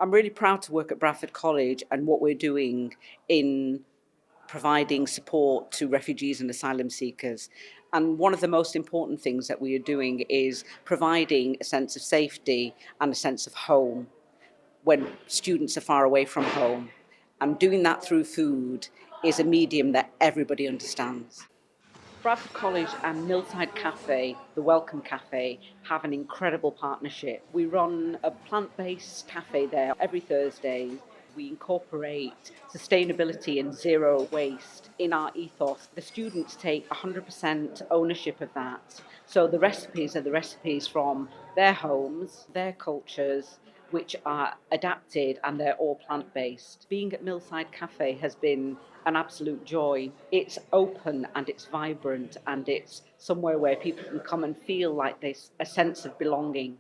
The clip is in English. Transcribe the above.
I'm really proud to work at Bradford College and what we're doing in providing support to refugees and asylum seekers. And one of the most important things that we are doing is providing a sense of safety and a sense of home when students are far away from home. And doing that through food is a medium that everybody understands. Bradford College and Millside Café, the Welcome Café, have an incredible partnership. We run a plant-based cafe there every Thursday. We incorporate sustainability and zero waste in our ethos. The students take 100% ownership of that. So the recipes are the recipes from their homes, their cultures, which are adapted, and they're all plant-based. Being at Millside Cafe has been an absolute joy. It's open and it's vibrant and it's somewhere where people can come and feel like there's a sense of belonging.